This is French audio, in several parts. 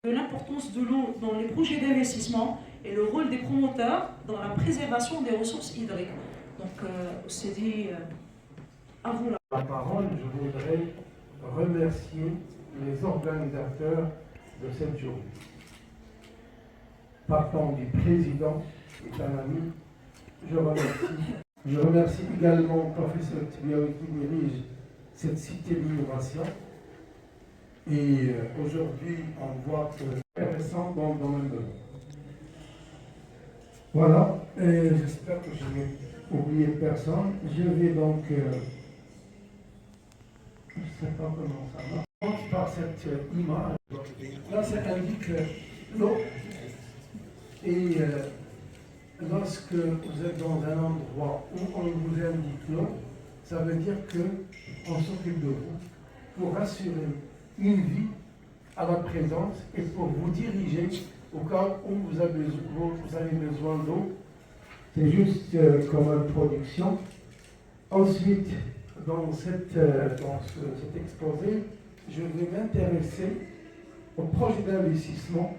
L'importance de l'eau dans les projets d'investissement et le rôle des promoteurs dans la préservation des ressources hydriques. Donc, c'est dit à vous là. La parole, je voudrais remercier les organisateurs de cette journée. Partant du président et un ami, je remercie. Je remercie également le professeur Tibiaoui qui dirige cette cité d'innovation. Et aujourd'hui, on voit que c'est intéressant dans le domaine de l'eau. Voilà, et j'espère que je n'ai oublié personne. Je vais donc, je ne sais pas comment ça va. On commence par cette image. Là, ça indique l'eau. Et lorsque vous êtes dans un endroit où on vous indique l'eau, ça veut dire qu'on s'occupe de vous pour assurer une vie à la présence et pour vous diriger au cas où vous avez besoin d'eau. C'est juste comme introduction. Ensuite, dans cet exposé, je vais m'intéresser au projet d'investissement,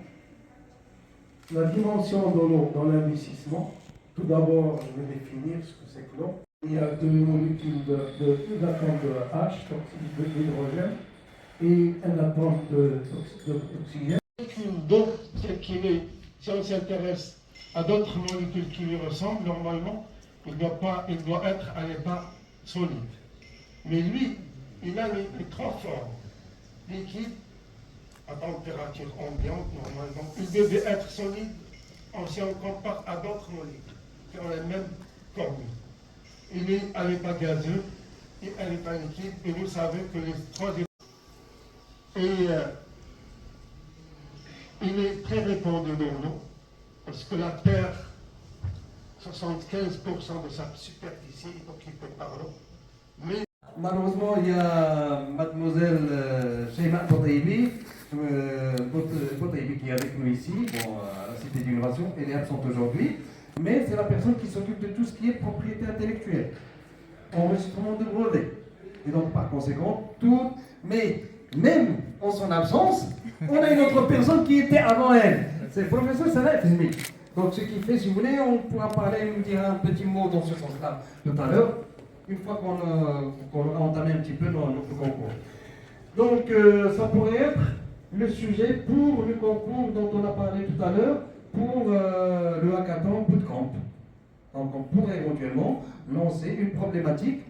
la dimension de l'eau dans l'investissement. Tout d'abord, je vais définir ce que c'est que l'eau. Il y a deux molécules d'atomes de H, d'oxyde d'hydrogène, et un atome d'oxygène. Donc, si on s'intéresse à d'autres molécules qui lui ressemblent, normalement, il doit être à l'état solide. Mais lui, il a les trois formes. Liquide, à température ambiante, normalement. Il devait être solide si on compare à d'autres molécules qui ont les mêmes formules. Il est à l'état gazeux et à l'état liquide, et vous savez que les trois et il est très répandu dans l'eau, parce que la Terre, 75% de sa superficie est occupée par l'eau. Mais malheureusement, il y a mademoiselle Sheima Boutaibi qui est avec nous ici, à la Cité d'Innovation. Elle est absente aujourd'hui, mais c'est la personne qui s'occupe de tout ce qui est propriété intellectuelle, enregistrement de brevets. Et donc, par conséquent, tout, mais même en son absence, on a une autre personne qui était avant elle. C'est le professeur Salah Fizmi. Donc, ce qui fait, si vous voulez, on pourra parler, nous dire un petit mot dans ce sens-là tout à l'heure, une fois qu'on aura entamé un petit peu notre concours. Donc, ça pourrait être le sujet pour le concours dont on a parlé tout à l'heure, pour le hackathon Bootcamp. Donc, on pourrait éventuellement lancer une problématique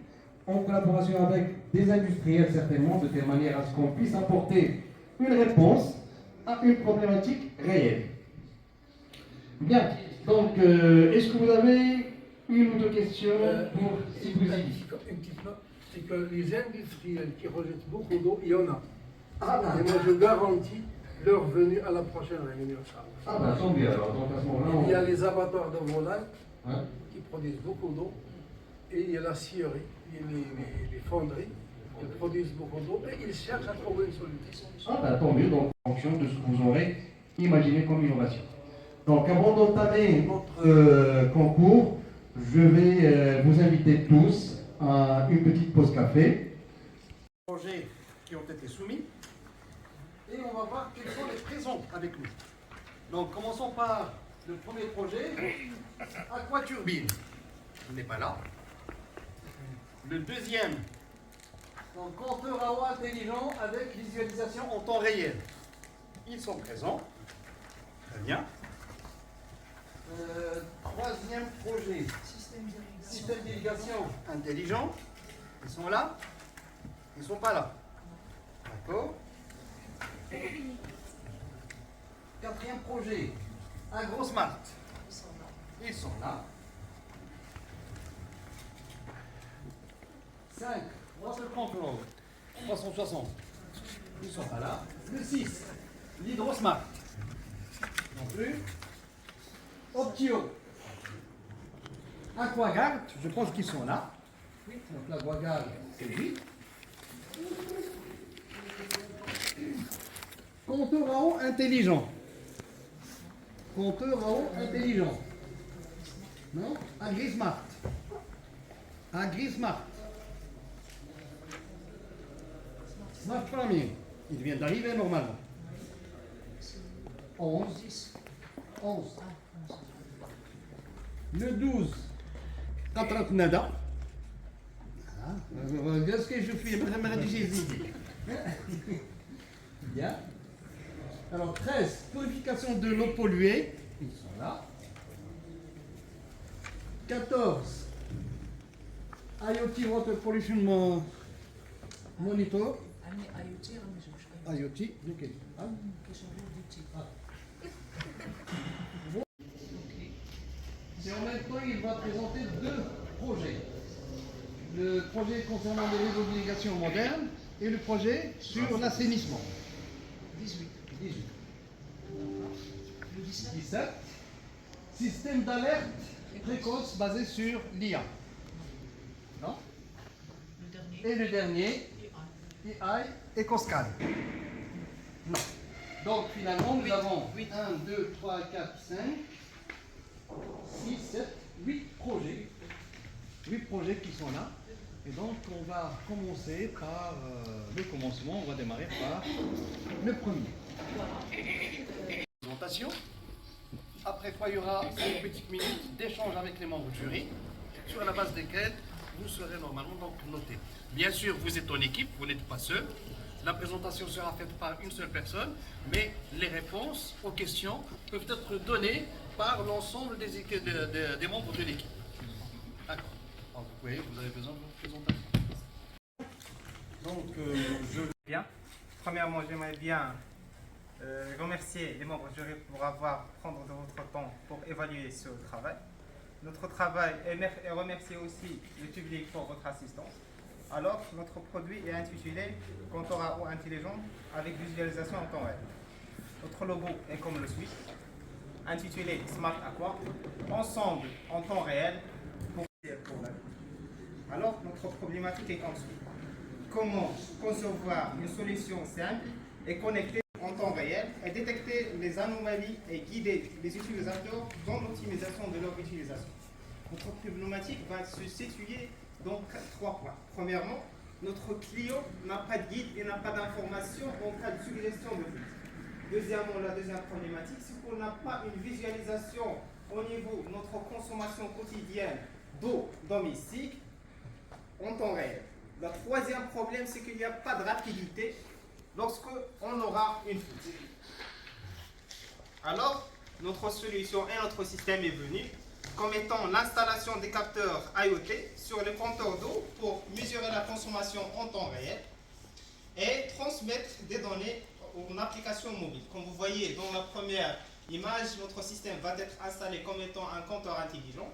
en collaboration avec des industriels certainement, de telle manière à ce qu'on puisse apporter une réponse à une problématique réelle. Bien, donc est-ce que vous avez une ou deux questions pour si vous y une petite note, c'est que les industriels qui rejettent beaucoup d'eau, il y en a. Ah, et moi je garantis leur venue à la prochaine réunion. Tant mieux alors, donc à ce moment-là. Il y a les abattoirs de volailles Hein? qui produisent beaucoup d'eau, et il y a la scierie, les fonderies qui produisent beaucoup d'eau, et ils cherchent à trouver une solution. Tant mieux, donc en fonction de ce que vous aurez imaginé comme innovation. Donc avant d'entamer notre concours, je vais vous inviter tous à une petite pause café. Projets qui ont été soumis, et on va voir quels sont les présents avec nous. Donc commençons par le premier projet, Aquaturbine. Il n'est pas là. Le deuxième, donc compteur à eau intelligent avec visualisation en temps réel. Ils sont présents. Très bien. Troisième projet, système d'irrigation intelligent. Ils sont là. Ils ne sont pas là. D'accord. Quatrième projet, AgroSmart. Ils sont là. 5, Water Control, 360. Ils sont pas là. Le 6, l'HydroSmart. Non plus. Optio. Aquaguard, je pense qu'ils sont là. Donc l'Aquaguard, c'est lui. Compteur à eau intelligent. Compteur à eau intelligent. Non? AgriSmart. AgriSmart. Smart Farming. Il vient d'arriver normalement. 11. 10. 11. Ah, 11. Le 12. 40 nada. Qu'est-ce que je fais? Bien. Alors 13. Purification de l'eau polluée. Ils sont là. 14. IoT Water Pollution Monitor. Anne IoT, hein, mais je IoT. nickel. Ah. question d'outil. Et en même temps, il va présenter deux projets. Le projet concernant les réseaux d'irrigation modernes et le projet sur l'assainissement. 18. 18. Le 17. 17. Système d'alerte précoce basé sur l'IA. Non? Le dernier. Et le dernier, AI et Coscan. Non. Donc finalement, nous avons 1, 2, 3, 4, 5, 6, 7, 8 projets. 8 projets qui sont là. Et donc on va commencer par le commencement, on va démarrer par le premier. Présentation. Après quoi, il y aura 5 petites minutes d'échange avec les membres du jury, sur la base desquelles vous serez normalement donc noté. Bien sûr, vous êtes en équipe, vous n'êtes pas seul. La présentation sera faite par une seule personne, mais les réponses aux questions peuvent être données par l'ensemble des membres de l'équipe. D'accord. Alors, vous voyez, vous avez besoin de votre présentation. Donc, je viens. Premièrement, j'aimerais bien remercier les membres du jury pour avoir pris de votre temps pour évaluer ce travail. Notre travail et remercier aussi le public pour votre assistance. Alors, notre produit est intitulé Compteur à eau intelligent avec visualisation en temps réel. Notre logo est comme le suit, intitulé Smart Aqua, ensemble en temps réel pour la vie. Alors, notre problématique est comme suit. Comment concevoir une solution simple et connectée en temps réel et détecter les anomalies et guider les utilisateurs dans l'optimisation de leur utilisation. Notre problématique va se situer dans 3 points. Premièrement, notre client n'a pas de guide et n'a pas d'information en cas de suggestion de fuite. Deuxièmement, la deuxième problématique, c'est qu'on n'a pas une visualisation au niveau de notre consommation quotidienne d'eau domestique en temps réel. Le troisième problème, c'est qu'il n'y a pas de rapidité lorsqu'on aura une fuite. Alors, notre solution et notre système est venu comme étant l'installation des capteurs IoT sur les compteurs d'eau pour mesurer la consommation en temps réel et transmettre des données en application mobile. Comme vous voyez dans la première image, notre système va être installé comme étant un compteur intelligent.